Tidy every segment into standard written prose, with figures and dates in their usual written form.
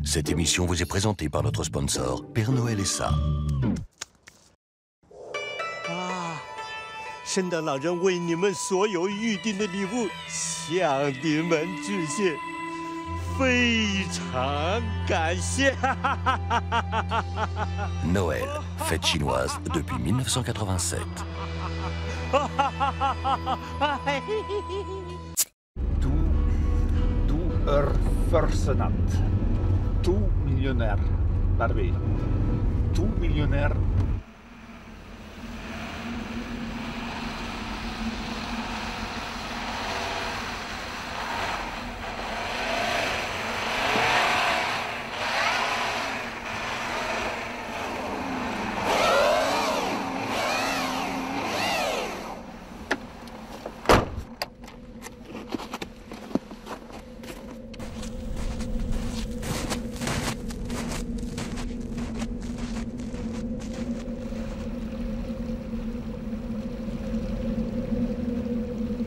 Cette émission vous est présentée par notre sponsor, Père Noël et ça. 圣诞老人为你们所有预定的礼物向你们致谢，非常感谢！ Noël, fête chinoise depuis 1987. Du försenat. 2 millionnaire. Barbie. 2 millionnaire.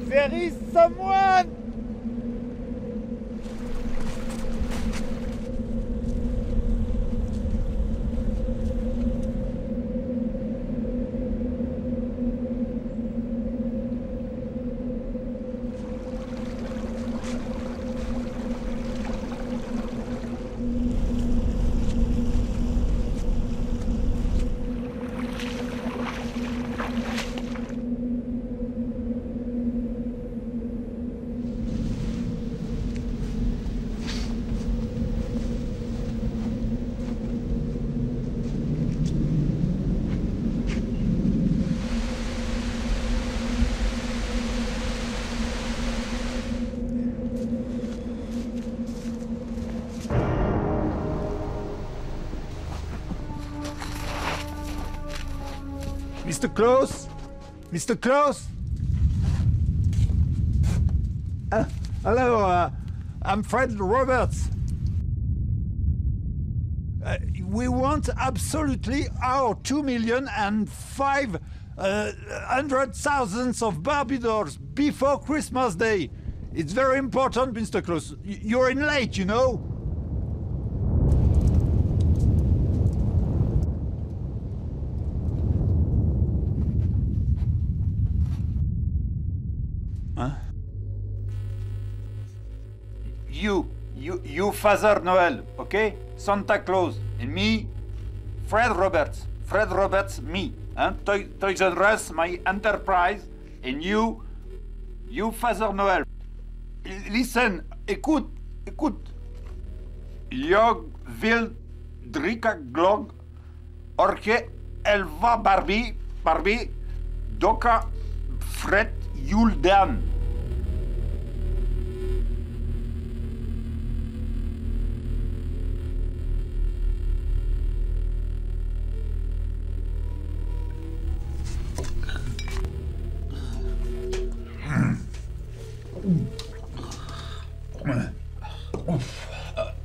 There is someone! Mr. Claus? Mr. Claus? Hello, I'm Fred Roberts. We want absolutely our 2,500,000 of Barbie dolls before Christmas Day. It's very important, Mr. Claus. You're in late, you know? Huh? You Father Noel, okay? Santa Claus, and me, Fred Roberts. Fred Roberts, me. Toys R Us, my enterprise, and you Father Noel. Listen, écoute. Jag vill dricka glögg, orke elva Barbie, doka Fred julden.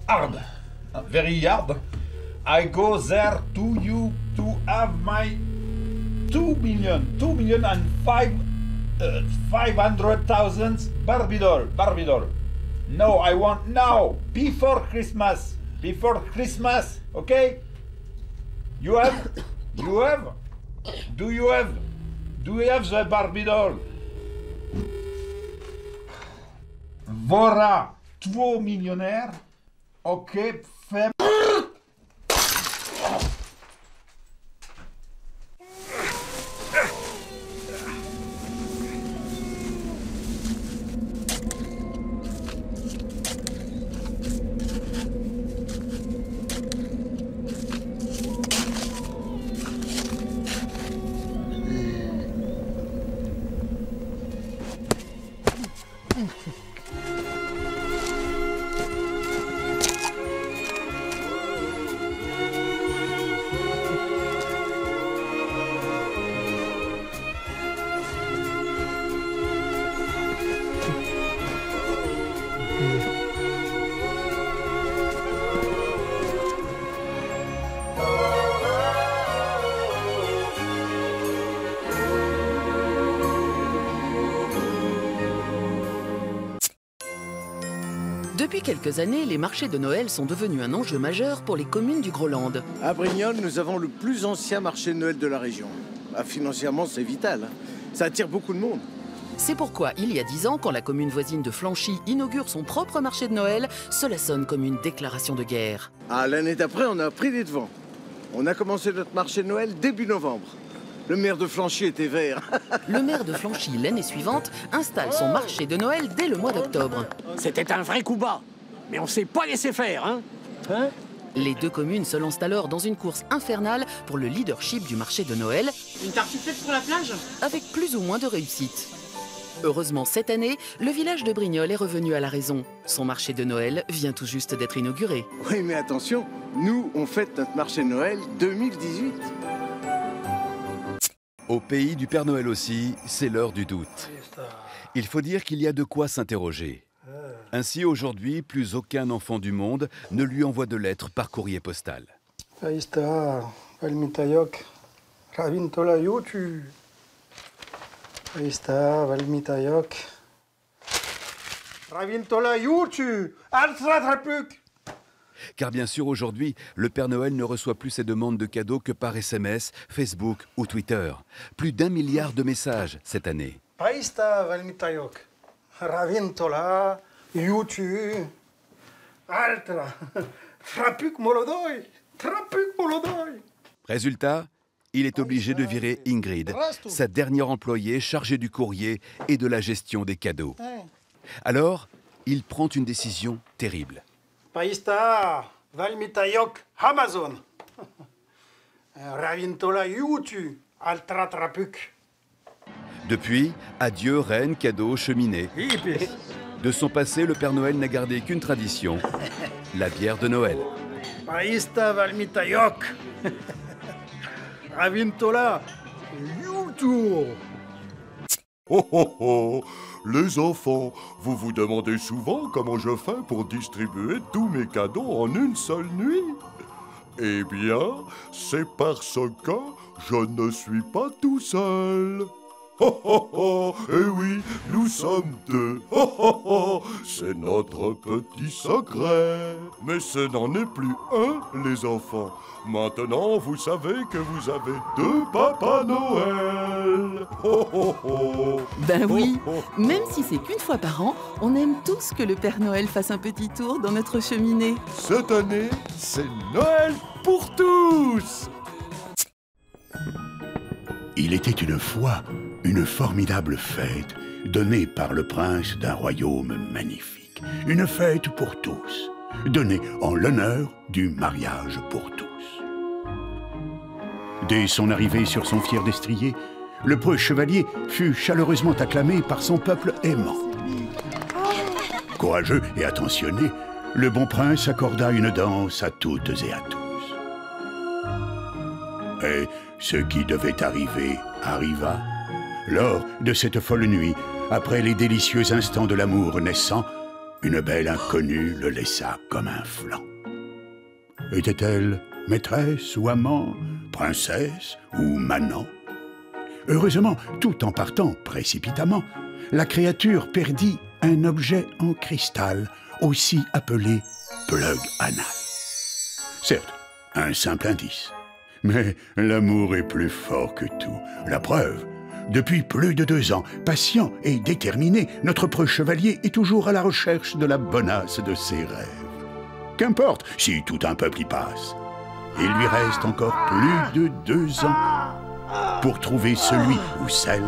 Hard, very hard. I go there to you to have my 2,500,000 Barbie doll. No, I want now, before Christmas, okay? Do you have the Barbie doll? Voilà, 2 millionnaires, ok, fais... Depuis quelques années, les marchés de Noël sont devenus un enjeu majeur pour les communes du Groland. À Brignoles, nous avons le plus ancien marché de Noël de la région. Financièrement, c'est vital. Ça attire beaucoup de monde. C'est pourquoi, il y a 10 ans, quand la commune voisine de Flanchy inaugure son propre marché de Noël, cela sonne comme une déclaration de guerre. L'année d'après, on a pris les devants. On a commencé notre marché de Noël début novembre. Le maire de Flanchy était vert. Le maire de Flanchy, l'année suivante, installe son marché de Noël dès le mois d'octobre. C'était un vrai coup bas, mais on s'est pas laissé faire, hein? Les deux communes se lancent alors dans une course infernale pour le leadership du marché de Noël, Une tartiflette pour la plage? avec plus ou moins de réussite. Heureusement, cette année, le village de Brignoles est revenu à la raison. Son marché de Noël vient tout juste d'être inauguré. Oui, mais attention, nous, on fête notre marché de Noël 2018. Au pays du Père Noël aussi, c'est l'heure du doute. Il faut dire qu'il y a de quoi s'interroger. Ainsi, aujourd'hui, plus aucun enfant du monde ne lui envoie de lettres par courrier postal. Car bien sûr, aujourd'hui, le Père Noël ne reçoit plus ses demandes de cadeaux que par SMS, Facebook ou Twitter. Plus d'1 milliard de messages cette année. Résultat, il est obligé de virer Ingrid, sa dernière employée chargée du courrier et de la gestion des cadeaux. Alors, il prend une décision terrible. Depuis, adieu reine, cadeaux, cheminée. De son passé, le Père Noël n'a gardé qu'une tradition, la bière de Noël. Oh oh oh! Les enfants, vous vous demandez souvent comment je fais pour distribuer tous mes cadeaux en une seule nuit? Eh bien, c'est parce que je ne suis pas tout seul. Oh oh oh! Eh oui, nous sommes deux. Oh oh oh! C'est notre petit secret. Mais ce n'en est plus un, les enfants. Maintenant, vous savez que vous avez deux Papa Noël. Oh oh oh! Ben oui, Oh, oh, oh. même si c'est qu'une fois par an, on aime tous que le Père Noël fasse un petit tour dans notre cheminée. Cette année, c'est Noël pour tous. Il était une fois une formidable fête donnée par le prince d'un royaume magnifique. Une fête pour tous, donnée en l'honneur du mariage pour tous. Dès son arrivée sur son fier destrier, le preux chevalier fut chaleureusement acclamé par son peuple aimant. Courageux et attentionné, le bon prince accorda une danse à toutes et à tous. Et ce qui devait arriver arriva. Lors de cette folle nuit, après les délicieux instants de l'amour naissant, une belle inconnue le laissa comme un flanc. Était-elle maîtresse ou amant, princesse ou manant? Heureusement, tout en partant précipitamment, la créature perdit un objet en cristal, aussi appelé plug anal. Certes, un simple indice, mais l'amour est plus fort que tout. La preuve, depuis plus de 2 ans, patient et déterminé, notre preux chevalier est toujours à la recherche de la bonasse de ses rêves. Qu'importe si tout un peuple y passe, il lui reste encore plus de 2 ans pour trouver celui ou celle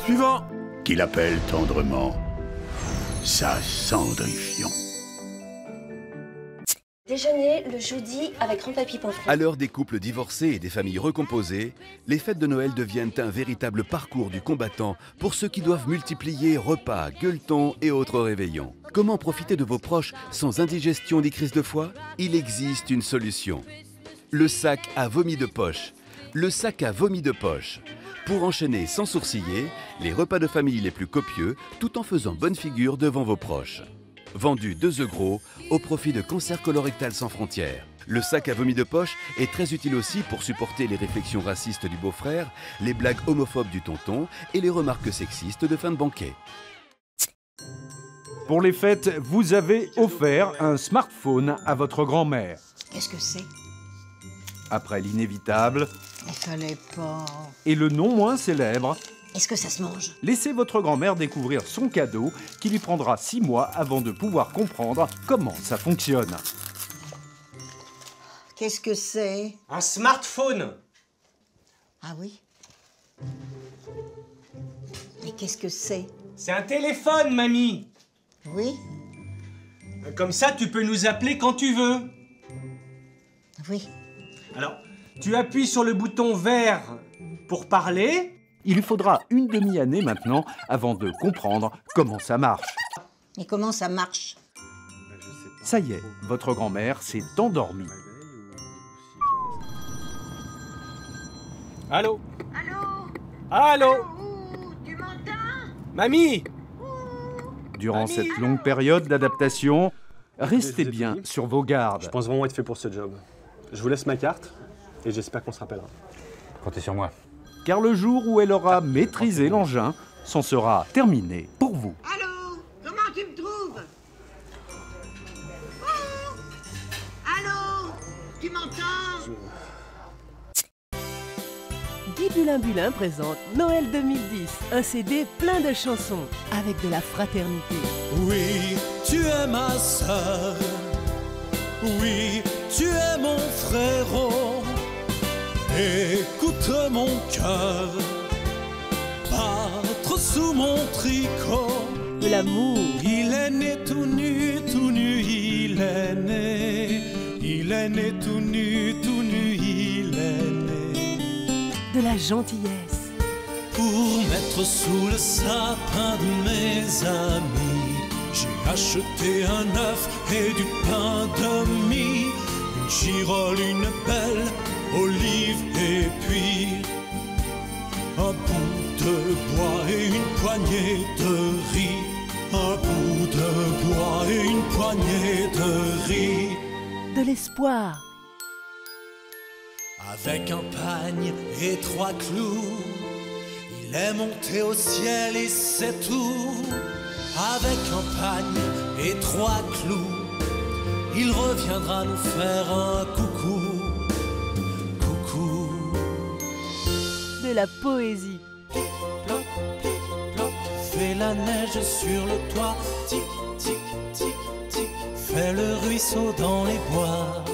Suivant. qu'il appelle tendrement sa Cendrillon. Déjeuner le jeudi avec grand-papy Pomfret. À l'heure des couples divorcés et des familles recomposées, les fêtes de Noël deviennent un véritable parcours du combattant pour ceux qui doivent multiplier repas, gueuletons et autres réveillons. Comment profiter de vos proches sans indigestion ni crise de foie? Il existe une solution. Le sac à vomi de poche. Le sac à vomi de poche. Pour enchaîner sans sourciller les repas de famille les plus copieux tout en faisant bonne figure devant vos proches. Vendu 2 € au profit de Cancer Colorectal Sans Frontières. Le sac à vomi de poche est très utile aussi pour supporter les réflexions racistes du beau-frère, les blagues homophobes du tonton et les remarques sexistes de fin de banquet. Pour les fêtes, vous avez offert un smartphone à votre grand-mère. Qu'est-ce que c'est? Après l'inévitable Il fallait pas... et le non moins célèbre, Est-ce que ça se mange? laissez votre grand-mère découvrir son cadeau qui lui prendra 6 mois avant de pouvoir comprendre comment ça fonctionne. Qu'est-ce que c'est? Un smartphone. Ah oui? Mais qu'est-ce que c'est? C'est un téléphone, mamie. Oui? Comme ça, tu peux nous appeler quand tu veux. Oui. Alors, tu appuies sur le bouton vert pour parler. Il lui faudra une demi-année maintenant avant de comprendre comment ça marche. Mais comment ça marche? Ça y est, votre grand-mère s'est endormie. Allô? Allô? Allô? Tu m'entends? Mamie? Durant cette longue période d'adaptation, restez bien sur vos gardes. Je pense vraiment être fait pour ce job. Je vous laisse ma carte et j'espère qu'on se rappellera. Comptez sur moi. Car le jour où elle aura maîtrisé l'engin, c'en sera terminé pour vous. Allô? Comment tu me trouves? Oh! Allô? Tu m'entends? Guy Bulin Bulin présente Noël 2010, un CD plein de chansons, avec de la fraternité. Oui, tu es ma sœur. Oui, tu es mon frérot. Écoute mon cœur battre sous mon tricot. De l'amour. Il est né tout nu, il est né. Il est né tout nu, il est né. De la gentillesse. Pour mettre sous le sapin de mes amis, j'ai acheté un œuf et du pain de mie, une girole, une belle olive et puis un bout de bois et une poignée de riz. Un bout de bois et une poignée de riz. De l'espoir. Avec un pagne et 3 clous, il est monté au ciel et c'est tout. Avec un pagne et 3 clous, il reviendra nous faire un coucou. Coucou. De la poésie. Plop, plop, fait la neige sur le toit. Tic, tic, tic, tic, fait le ruisseau dans les bois.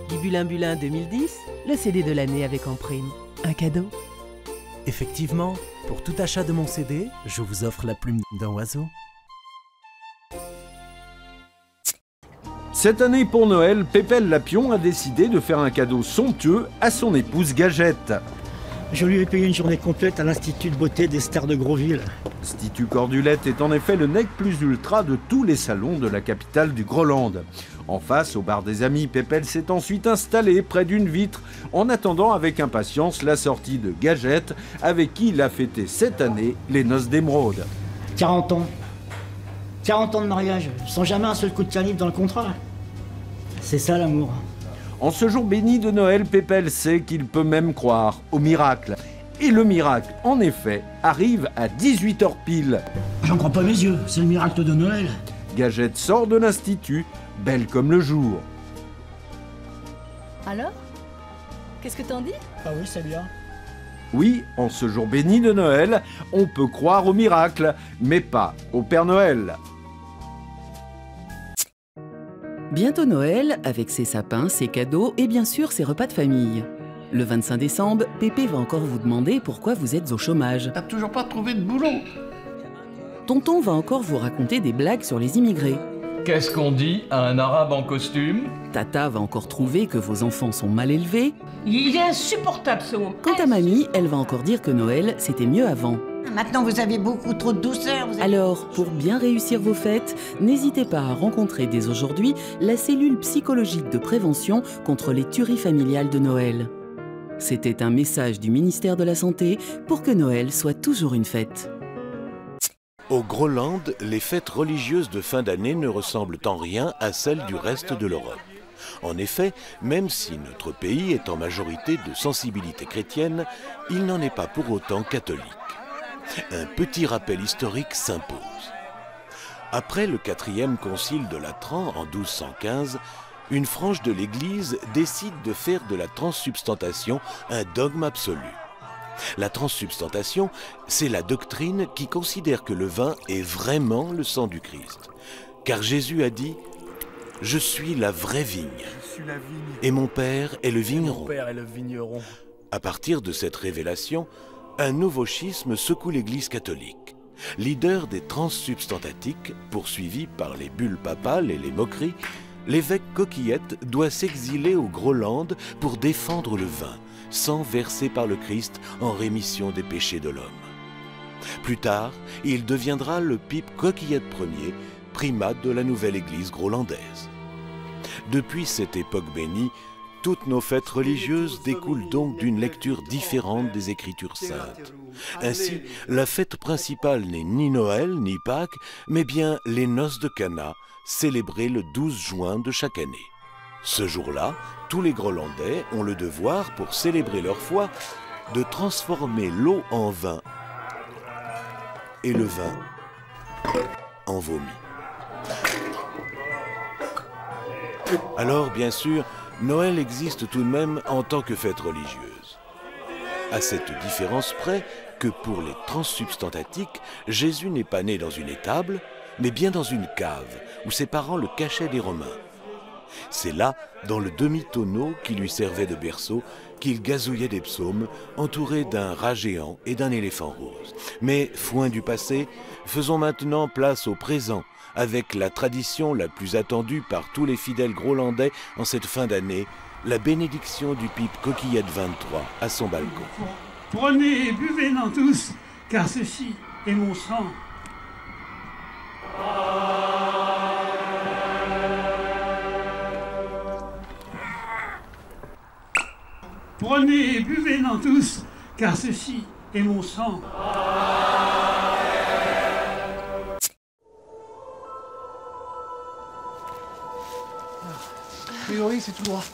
Guy Bulin Bulin 2010, le CD de l'année avec en prime. Un cadeau. Effectivement, pour tout achat de mon CD, je vous offre la plume d'un oiseau. Cette année pour Noël, Pépelle Lapion a décidé de faire un cadeau somptueux à son épouse Gagette. Je lui ai payé une journée complète à l'Institut de beauté des stars de Grosville. L'Institut Cordulette est en effet le nec plus ultra de tous les salons de la capitale du Groland. En face, au bar des amis, Pépelle s'est ensuite installée près d'une vitre en attendant avec impatience la sortie de Gagette avec qui il a fêté cette année les noces d'émeraude. 40 ans. 40 ans de mariage, sans jamais un seul coup de canif dans le contrat. C'est ça l'amour. En ce jour béni de Noël, Pépelle sait qu'il peut même croire au miracle. Et le miracle, en effet, arrive à 18h pile. J'en crois pas mes yeux, c'est le miracle de Noël. Gagette sort de l'institut, belle comme le jour. Alors? Qu'est-ce que t'en dis? Ah oui, c'est bien. Oui, en ce jour béni de Noël, on peut croire au miracle, mais pas au Père Noël. Bientôt Noël, avec ses sapins, ses cadeaux et bien sûr ses repas de famille. Le 25 décembre, Pépé va encore vous demander pourquoi vous êtes au chômage. T'as toujours pas trouvé de boulot? Tonton va encore vous raconter des blagues sur les immigrés. Qu'est-ce qu'on dit à un arabe en costume? Tata va encore trouver que vos enfants sont mal élevés. Il est insupportable ce homme. Quant à mamie, elle va encore dire que Noël, c'était mieux avant. Maintenant vous avez beaucoup trop de douceur. Alors, pour bien réussir vos fêtes, n'hésitez pas à rencontrer dès aujourd'hui la cellule psychologique de prévention contre les tueries familiales de Noël. C'était un message du ministère de la Santé pour que Noël soit toujours une fête. Au Groland, les fêtes religieuses de fin d'année ne ressemblent en rien à celles du reste de l'Europe. En effet, même si notre pays est en majorité de sensibilité chrétienne, il n'en est pas pour autant catholique. Un petit rappel historique s'impose. Après le 4e concile de Latran en 1215, une frange de l'Église décide de faire de la transsubstantation un dogme absolu. La transsubstantation, c'est la doctrine qui considère que le vin est vraiment le sang du Christ. Car Jésus a dit « Je suis la vraie vigne, et mon Père est le vigneron ». À partir de cette révélation, un nouveau schisme secoue l'Église catholique. Leader des transsubstantatiques, poursuivi par les bulles papales et les moqueries, l'évêque Coquillette doit s'exiler au Groland pour défendre le vin, sang versé par le Christ en rémission des péchés de l'homme. Plus tard, il deviendra le pipe Coquillette Ier, primat de la nouvelle Église grolandaise. Depuis cette époque bénie, toutes nos fêtes religieuses découlent donc d'une lecture différente des Écritures saintes. Ainsi, la fête principale n'est ni Noël ni Pâques, mais bien les noces de Cana, célébrées le 12 juin de chaque année. Ce jour-là, tous les Grolandais ont le devoir, pour célébrer leur foi, de transformer l'eau en vin et le vin en vomi. Alors, bien sûr, Noël existe tout de même en tant que fête religieuse. À cette différence près que pour les transsubstantatiques, Jésus n'est pas né dans une étable, mais bien dans une cave où ses parents le cachaient des Romains. C'est là, dans le demi-tonneau qui lui servait de berceau, qu'il gazouillait des psaumes, entouré d'un rat géant et d'un éléphant rose. Mais, foin du passé, faisons maintenant place au présent, avec la tradition la plus attendue par tous les fidèles grolandais en cette fin d'année, la bénédiction du pipe Coquillette 23 à son balcon. Prenez et buvez-en tous, car ceci est mon sang. Prenez et buvez-en tous, car ceci est mon sang. A priori, c'est tout droit.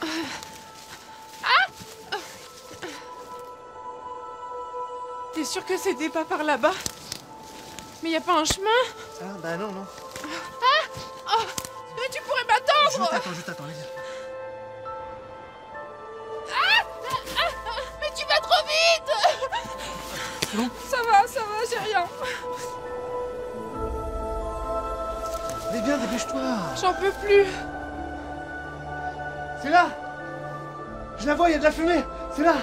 T'es sûr que c'était pas par là-bas? Mais y a pas un chemin? Ah, bah non, non. Oh, mais tu pourrais m'attendre! Juste attends, allez-y. Mais tu vas trop vite! C'est bon? Ça va, j'ai rien. Mais bien, dépêche-toi. J'en peux plus. C'est là! Je la vois, il y a de la fumée! C'est là!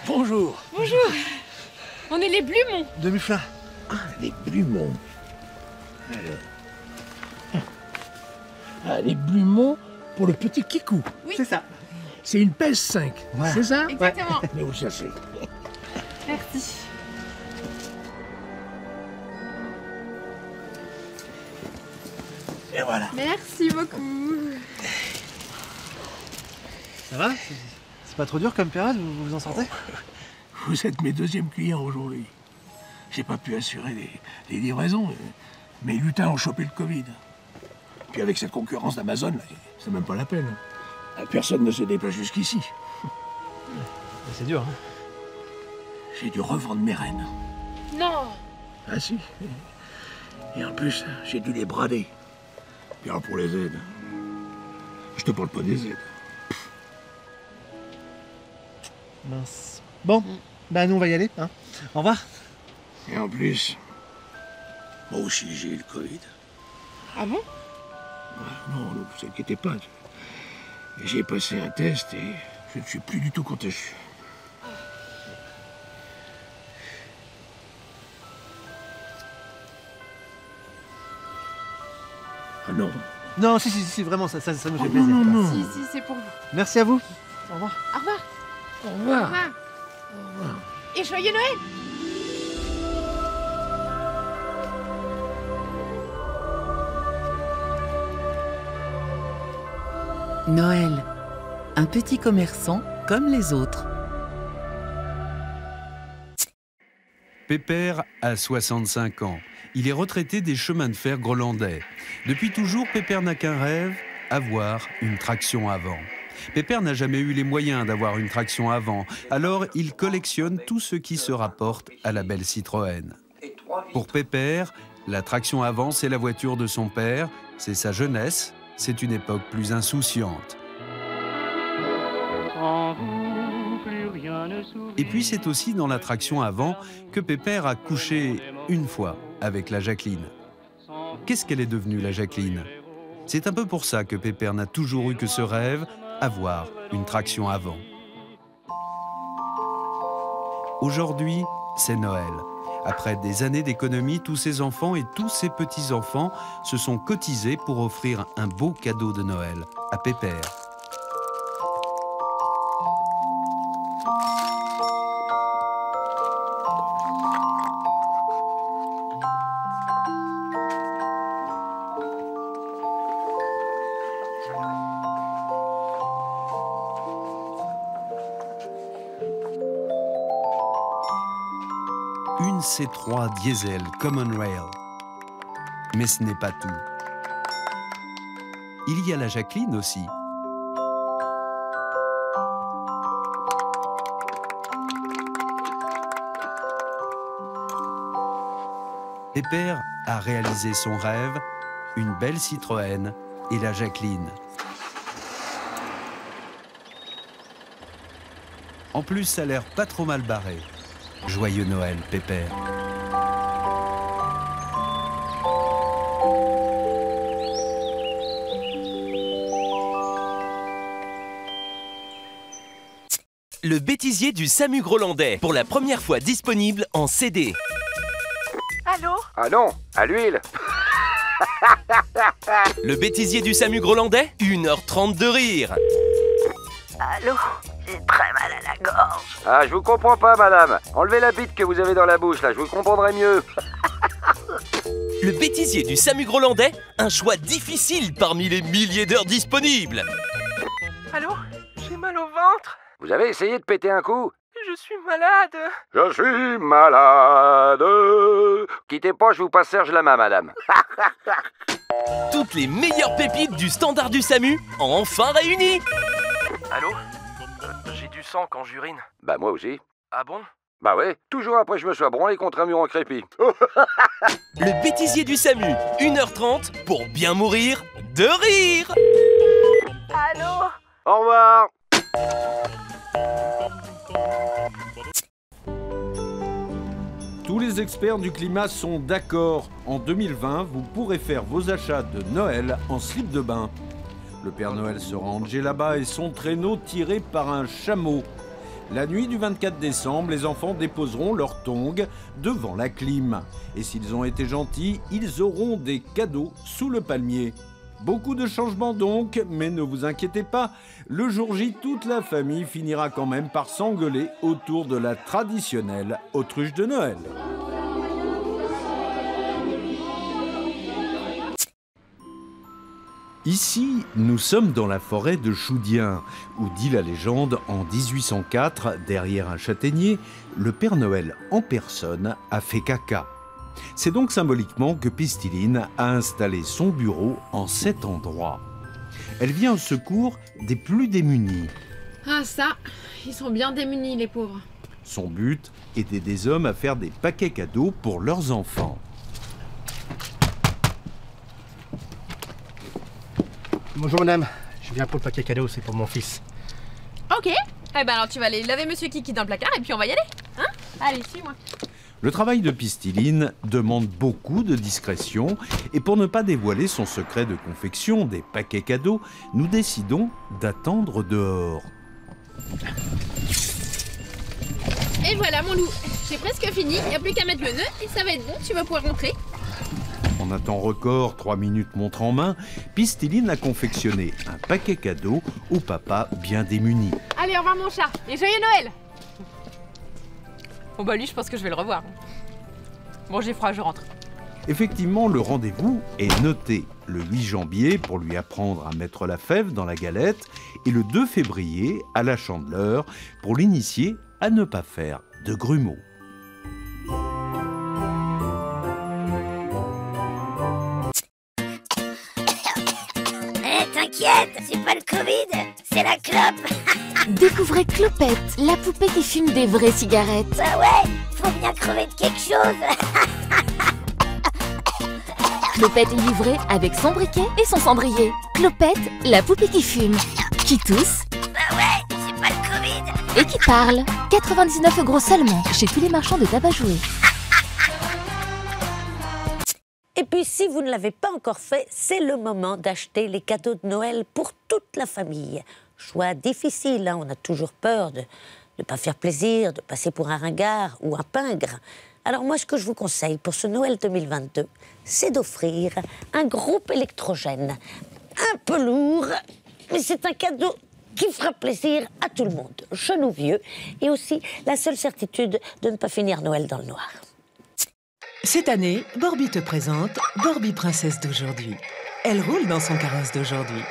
Bonjour! Bonjour! On est les Blumont! Demi-flain. Ah, les Blumont. Ah, les Blumont pour le petit Kikou. Oui. C'est ça. C'est une PES 5, c'est ça? Exactement. Mais vous cherchez. Merci. Et voilà. Merci beaucoup. Ça va? C'est pas trop dur comme période, vous vous en sortez? Vous êtes mes deuxièmes clients aujourd'hui. J'ai pas pu assurer les livraisons. Mes lutins ont chopé le Covid. Puis avec cette concurrence d'Amazon, c'est même pas la peine. Personne ne se déplace jusqu'ici. C'est dur, hein? J'ai dû revendre mes rennes. Non! Ah si. Et en plus, j'ai dû les brader. Et alors pour les aides, je te parle pas des aides. Mince. Bon, bah nous on va y aller, hein? Au revoir. Et en plus, moi aussi j'ai eu le Covid. Ah bon? Non, ne vous inquiétez pas. J'ai passé un test et je ne suis plus du tout contagieux. Ah non. Non, si, vraiment, ça nous fait Oh, plaisir. non. Si, c'est pour vous. Merci à vous. Au revoir. Au revoir. Au revoir. Au revoir. Et joyeux Noël! Noël, un petit commerçant comme les autres. Pépère a 65 ans. Il est retraité des chemins de fer grolandais. Depuis toujours, Pépère n'a qu'un rêve, avoir une traction avant. Pépère n'a jamais eu les moyens d'avoir une traction avant, alors il collectionne tout ce qui se rapporte à la belle Citroën. Pour Pépère, la traction avant, c'est la voiture de son père, c'est sa jeunesse, c'est une époque plus insouciante. Et puis c'est aussi dans la traction avant que Pépère a couché une fois avec la Jacqueline. Qu'est-ce qu'elle est devenue, la Jacqueline? C'est un peu pour ça que Pépère n'a toujours eu que ce rêve, avoir une traction avant. Aujourd'hui, c'est Noël. Après des années d'économie, tous ses enfants et tous ses petits-enfants se sont cotisés pour offrir un beau cadeau de Noël à Pépère. Une C3 diesel Common Rail. Mais ce n'est pas tout. Il y a la Jacqueline aussi. Pépère a réalisé son rêve, une belle Citroën et la Jacqueline. En plus, ça a l'air pas trop mal barré. Joyeux Noël, Pépère. Le bêtisier du SAMU Grolandais, pour la première fois disponible en CD. Allô? Ah non, à l'huile. Le bêtisier du SAMU Grolandais, 1h30 de rire. Allô? J'ai très mal à la gorge. Ah, je vous comprends pas, madame. Enlevez la bite que vous avez dans la bouche, là, je vous comprendrai mieux. Le bêtisier du SAMU Grolandais, un choix difficile parmi les milliers d'heures disponibles. Allô? J'ai mal au ventre. Vous avez essayé de péter un coup? Je suis malade. Je suis malade. Quittez pas, je vous passe Serge Lama, madame. Toutes les meilleures pépites du standard du SAMU, enfin réunies. Allô? J'ai du sang quand j'urine. Bah moi aussi. Ah bon? Bah ouais, toujours après je me sois branlé contre un mur en crépi. Le bêtisier du SAMU, 1h30 pour bien mourir de rire. Allô? Au revoir. Tous les experts du climat sont d'accord. En 2020, vous pourrez faire vos achats de Noël en slip de bain. Le Père Noël sera en djellaba et son traîneau tiré par un chameau. La nuit du 24 décembre, les enfants déposeront leurs tongs devant la clim. Et s'ils ont été gentils, ils auront des cadeaux sous le palmier. Beaucoup de changements donc, mais ne vous inquiétez pas, le jour J, toute la famille finira quand même par s'engueuler autour de la traditionnelle autruche de Noël. Ici, nous sommes dans la forêt de Choudien, où dit la légende, en 1804, derrière un châtaignier, le Père Noël en personne a fait caca. C'est donc symboliquement que Pistiline a installé son bureau en cet endroit. Elle vient au secours des plus démunis. Ah ça, ils sont bien démunis les pauvres. Son but, aider des hommes à faire des paquets cadeaux pour leurs enfants. Bonjour madame, je viens pour le paquet cadeau, c'est pour mon fils. Ok, eh ben alors tu vas aller laver Monsieur Kiki dans le placard et puis on va y aller. Hein? Allez, suis-moi. Le travail de Pistiline demande beaucoup de discrétion et pour ne pas dévoiler son secret de confection des paquets cadeaux, nous décidons d'attendre dehors. Et voilà mon loup, j'ai presque fini, il n'y a plus qu'à mettre le nœud et ça va être bon, tu vas pouvoir rentrer. En un temps record, 3 minutes montre en main, Pistiline a confectionné un paquet cadeau au papa bien démuni. Allez, au revoir mon chat, et joyeux Noël! Bon bah lui, je pense que je vais le revoir. Bon, j'ai froid, je rentre. Effectivement, le rendez-vous est noté le 8 janvier pour lui apprendre à mettre la fève dans la galette et le 2 février à la Chandeleur pour l'initier à ne pas faire de grumeaux. T'inquiète, c'est pas le Covid, c'est la clope. Découvrez Clopette, la poupée qui fume des vraies cigarettes. Bah ouais, faut bien crever de quelque chose. Clopette est livrée avec son briquet et son cendrier. Clopette, la poupée qui fume, qui tousse. Bah ouais, c'est pas le Covid. Et qui parle. 99 € seulement, chez tous les marchands de tabac jouets. Et puis, si vous ne l'avez pas encore fait, c'est le moment d'acheter les cadeaux de Noël pour toute la famille. Choix difficile, hein, on a toujours peur de ne pas faire plaisir, de passer pour un ringard ou un pingre. Alors moi, ce que je vous conseille pour ce Noël 2022, c'est d'offrir un groupe électrogène. Un peu lourd, mais c'est un cadeau qui fera plaisir à tout le monde, jeunes ou vieux, et aussi la seule certitude de ne pas finir Noël dans le noir. Cette année, Barbie te présente Barbie princesse d'aujourd'hui. Elle roule dans son carrosse d'aujourd'hui.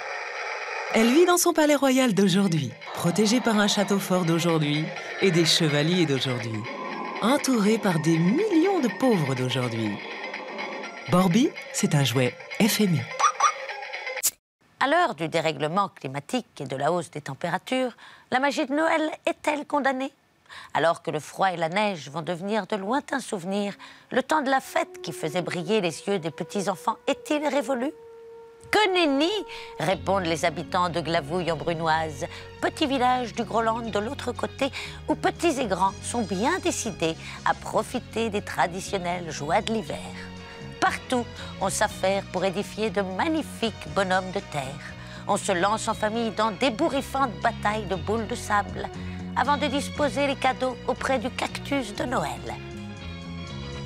Elle vit dans son palais royal d'aujourd'hui, protégée par un château fort d'aujourd'hui et des chevaliers d'aujourd'hui, entourée par des millions de pauvres d'aujourd'hui. Barbie, c'est un jouet FMI. À l'heure du dérèglement climatique et de la hausse des températures, la magie de Noël est-elle condamnée? Alors que le froid et la neige vont devenir de lointains souvenirs, le temps de la fête qui faisait briller les yeux des petits-enfants est-il révolu? Que nenni, répondent les habitants de Glavouille en Brunoise, petit village du Groland de l'autre côté, où petits et grands sont bien décidés à profiter des traditionnelles joies de l'hiver. Partout, on s'affaire pour édifier de magnifiques bonhommes de terre. On se lance en famille dans d'ébouriffantes batailles de boules de sable, avant de disposer les cadeaux auprès du cactus de Noël.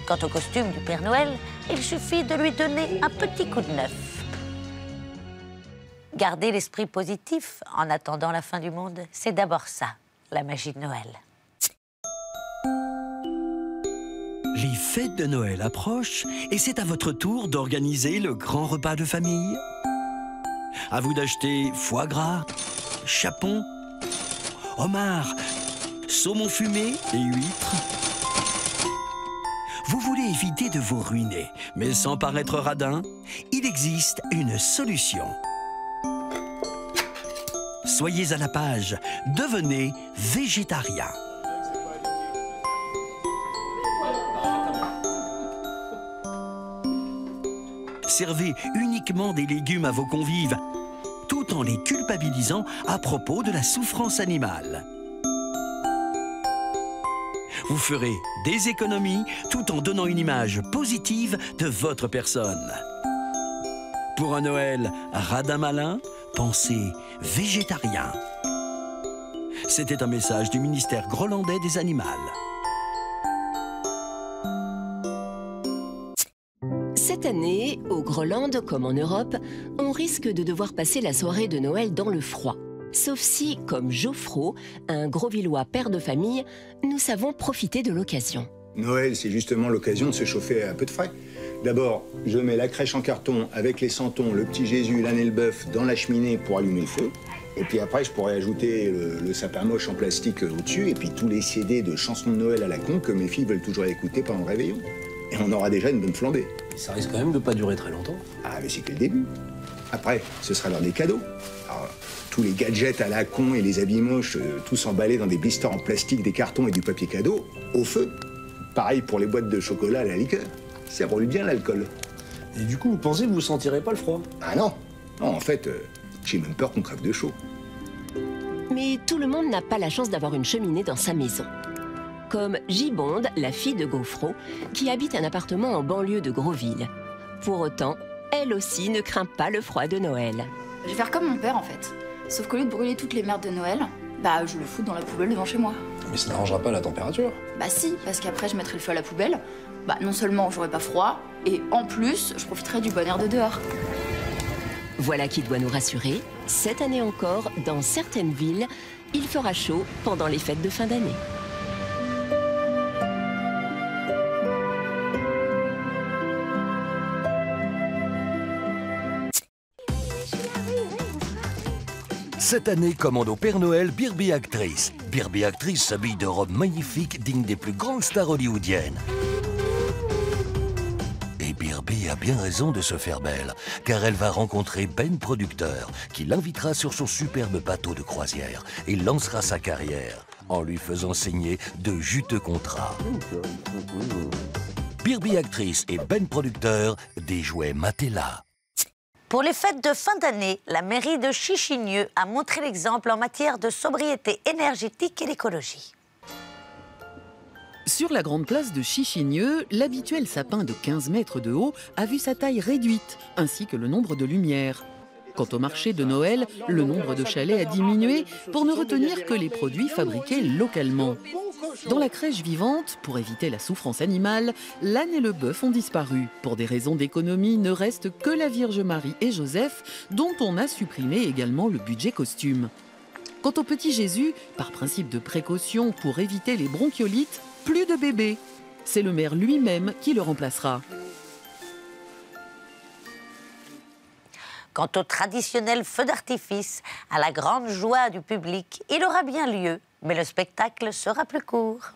Quant au costume du Père Noël, il suffit de lui donner un petit coup de neuf. Garder l'esprit positif en attendant la fin du monde, c'est d'abord ça, la magie de Noël. Les fêtes de Noël approchent et c'est à votre tour d'organiser le grand repas de famille. À vous d'acheter foie gras, chapon, homard, saumon fumé et huîtres. Vous voulez éviter de vous ruiner, mais sans paraître radin, il existe une solution. Soyez à la page, devenez végétarien. Servez uniquement des légumes à vos convives, tout en les culpabilisant à propos de la souffrance animale. Vous ferez des économies tout en donnant une image positive de votre personne. Pour un Noël radin malin, pensez végétarien. C'était un message du ministère grolandais des Animales. Cette année, au Groland comme en Europe, on risque de devoir passer la soirée de Noël dans le froid. Sauf si, comme Geoffroy, un Grosvillois père de famille, nous savons profiter de l'occasion. Noël, c'est justement l'occasion de se chauffer à peu de frais. D'abord, je mets la crèche en carton avec les santons, le petit Jésus, l'âne et le bœuf dans la cheminée pour allumer le feu. Et puis après, je pourrais ajouter le sapin moche en plastique au-dessus et puis tous les CD de chansons de Noël à la con que mes filles veulent toujours écouter pendant le réveillon. Et on aura déjà une bonne flambée. Ça risque quand même de pas durer très longtemps. Ah, mais c'est que le début. Après, ce sera l'heure des cadeaux. Alors, tous les gadgets à la con et les habits moches, tous emballés dans des blisters en plastique, des cartons et du papier cadeau, au feu. Pareil pour les boîtes de chocolat à la liqueur. Ça roule bien l'alcool. Et du coup, vous pensez que vous sentirez pas le froid? Ah non. Non, en fait, j'ai même peur qu'on crève de chaud. Mais tout le monde n'a pas la chance d'avoir une cheminée dans sa maison. Comme Gibonde, la fille de Geoffroy, qui habite un appartement en banlieue de Grosville. Pour autant, elle aussi ne craint pas le froid de Noël. Je vais faire comme mon père en fait. Sauf qu'au lieu de brûler toutes les merdes de Noël, bah je le fous dans la poubelle devant chez moi. Mais ça n'arrangera pas la température. Bah si, parce qu'après je mettrai le feu à la poubelle. Bah non seulement j'aurai pas froid, et en plus je profiterai du bon air de dehors. Voilà qui doit nous rassurer. Cette année encore, dans certaines villes, il fera chaud pendant les fêtes de fin d'année. Cette année, commande au Père Noël Birbie Actrice. Birbie Actrice s'habille de robes magnifiques dignes des plus grandes stars hollywoodiennes. Et Birbie a bien raison de se faire belle, car elle va rencontrer Ben Producteur, qui l'invitera sur son superbe bateau de croisière et lancera sa carrière en lui faisant signer de juteux contrats. Birbie actrice et Ben Producteur, des jouets Matela. Pour les fêtes de fin d'année, la mairie de Chichigneux a montré l'exemple en matière de sobriété énergétique et d'écologie. Sur la grande place de Chichigneux, l'habituel sapin de 15 mètres de haut a vu sa taille réduite, ainsi que le nombre de lumières. Quant au marché de Noël, le nombre de chalets a diminué pour ne retenir que les produits fabriqués localement. Dans la crèche vivante, pour éviter la souffrance animale, l'âne et le bœuf ont disparu. Pour des raisons d'économie, ne reste que la Vierge Marie et Joseph, dont on a supprimé également le budget costume. Quant au petit Jésus, par principe de précaution pour éviter les bronchiolites, plus de bébé. C'est le maire lui-même qui le remplacera. Quant au traditionnel feu d'artifice, à la grande joie du public, il aura bien lieu, mais le spectacle sera plus court.